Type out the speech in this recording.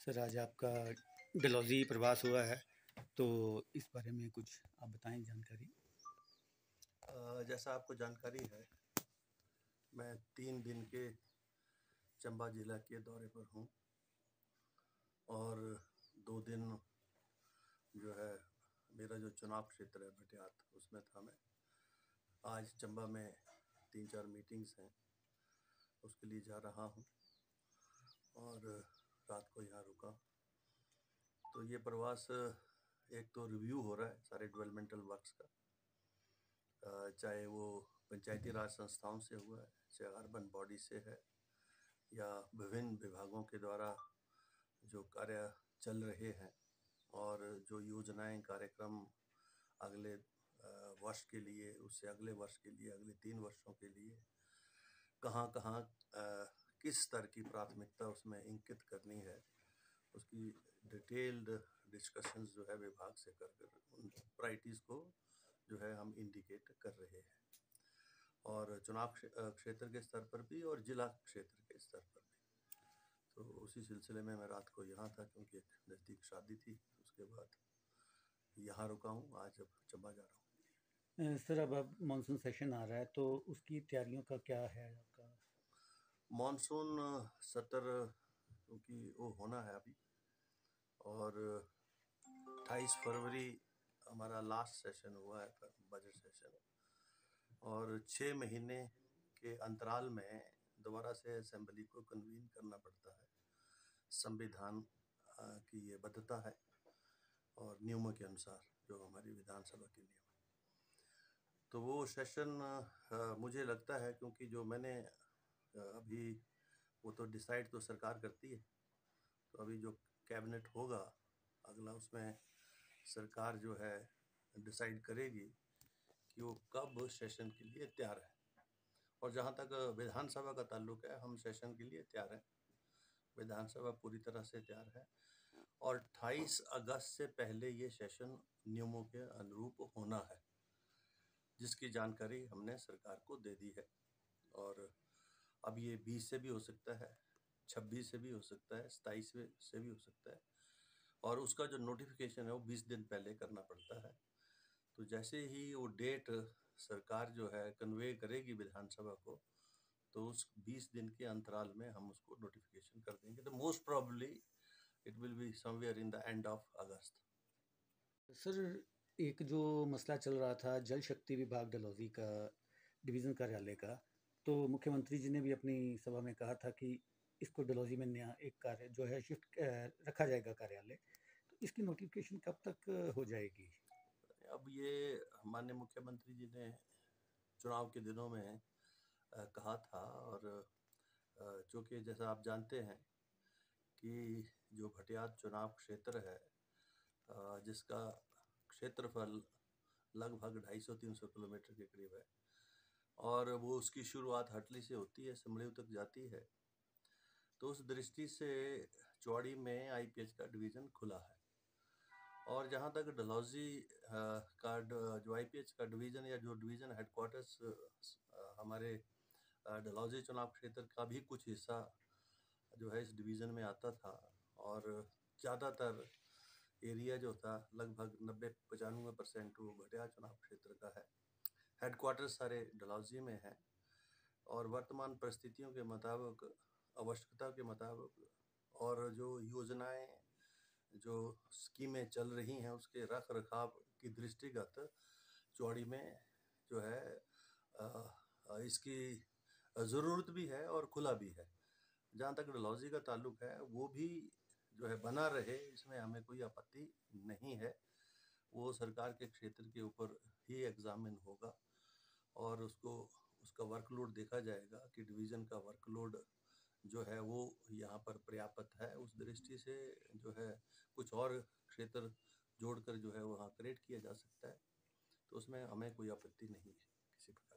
Sir, आज आपका Dalhousie प्रवास हुआ है, तो इस बारे में कुछ आप बताएँ जानकारी? जैसा आपको जानकारी है, मैं 3 दिन के चंबा ज़िला के दौरे पर हूँ और 2 दिन जो है मेरा जो चुनाव क्षेत्र है भटियात, उसमें था मैं। आज चंबा में 3-4 मीटिंग्स हैं, उसके लिए जा रहा हूँ और रात को यहाँ रुका। तो ये प्रवास एक तो रिव्यू हो रहा है सारे डेवलपमेंटल वर्क्स का, चाहे वो पंचायती राज संस्थाओं से हुआ है, चाहे अर्बन बॉडी से है या विभिन्न विभागों के द्वारा जो कार्य चल रहे हैं और जो योजनाएं कार्यक्रम अगले वर्ष के लिए, उससे अगले वर्ष के लिए, अगले 3 वर्षों के लिए कहाँ कहाँ किस स्तर की प्राथमिकता उसमें इंकित करनी है, उसकी डिटेल्ड डिस्कशंस जो है विभाग से कर उन प्रायोरिटीज़ को जो है हम इंडिकेट कर रहे हैं और चुनाव क्षेत्र के स्तर पर भी और जिला क्षेत्र के स्तर पर भी। तो उसी सिलसिले में मैं रात को यहाँ था क्योंकि एक नज़दीक शादी थी। उसके बाद यहाँ रुका हूँ, आज अब चंबा जा रहा हूँ। सर, अब मानसून सेशन आ रहा है, तो उसकी तैयारियों का क्या है आपका? मानसून सत्र क्योंकि वो होना है अभी और 28 फरवरी हमारा लास्ट सेशन हुआ है, बजट सेशन, और 6 महीने के अंतराल में दोबारा से असेंबली को कन्वीन करना पड़ता है। संविधान की ये बद्धता है और नियमों के अनुसार जो हमारी विधानसभा के नियम, तो वो सेशन मुझे लगता है क्योंकि जो मैंने अभी वो तो डिसाइड तो सरकार करती है, तो अभी जो कैबिनेट होगा अगला, उसमें सरकार जो है डिसाइड करेगी कि वो कब सेशन के लिए तैयार है। और जहाँ तक विधानसभा का ताल्लुक है, हम सेशन के लिए तैयार हैं, विधानसभा पूरी तरह से तैयार है और 28 अगस्त से पहले ये सेशन नियमों के अनुरूप होना है, जिसकी जानकारी हमने सरकार को दे दी है। और अब ये 20 से भी हो सकता है, 26 से भी हो सकता है, 27 से भी हो सकता है और उसका जो नोटिफिकेशन है वो 20 दिन पहले करना पड़ता है। तो जैसे ही वो डेट सरकार जो है कन्वे करेगी विधानसभा को, तो उस 20 दिन के अंतराल में हम उसको नोटिफिकेशन कर देंगे। तो most probably it will be somewhere in the end of August. Sir, एक जो मसला चल रहा था जल शक्ति विभाग डलहौज़ी का डिवीज़न कार्यालय का, तो मुख्यमंत्री जी ने भी अपनी सभा में कहा था कि इसको डलहौज़ी में नया एक कार्य जो है शिफ्ट रखा जाएगा कार्यालय, तो इसकी नोटिफिकेशन कब तक हो जाएगी? अब ये माननीय मुख्यमंत्री जी ने चुनाव के दिनों में कहा था और चूँकि जैसा आप जानते हैं कि जो भटियात चुनाव क्षेत्र है, जिसका क्षेत्रफल लगभग 250-300 किलोमीटर के करीब है और वो उसकी शुरुआत हटली से होती है, सिमड़ियों तक जाती है, तो उस दृष्टि से चौड़ी में आईपीएच का डिवीज़न खुला है। और जहाँ तक डलहौज़ी का जो आईपीएच का डिवीज़न या जो डिवीज़न हेडक्वार्टर्स हमारे डलहौज़ी चुनाव क्षेत्र का भी कुछ हिस्सा जो है इस डिवीज़न में आता था और ज़्यादातर एरिया जो था लगभग 90-95% वो भटियात चुनाव क्षेत्र का है। हेडक्वार्टर्स सारे डलहौज़ी में हैं और वर्तमान परिस्थितियों के मुताबिक, आवश्यकता के मुताबिक और जो योजनाएं, जो स्कीमें चल रही हैं, उसके रख रखाव की दृष्टिगत चौड़ी में जो है इसकी ज़रूरत भी है और खुला भी है। जहाँ तक डलहौज़ी का ताल्लुक है, वो भी जो है बना रहे, इसमें हमें कोई आपत्ति नहीं है। वो सरकार के क्षेत्र के ऊपर ही एग्जामिन होगा और उसका वर्कलोड देखा जाएगा कि डिवीज़न का वर्कलोड जो है वो यहाँ पर पर्याप्त है। उस दृष्टि से जो है कुछ और क्षेत्र जोड़कर जो है वहाँ क्रिएट किया जा सकता है, तो उसमें हमें कोई आपत्ति नहीं है किसी प्रकार।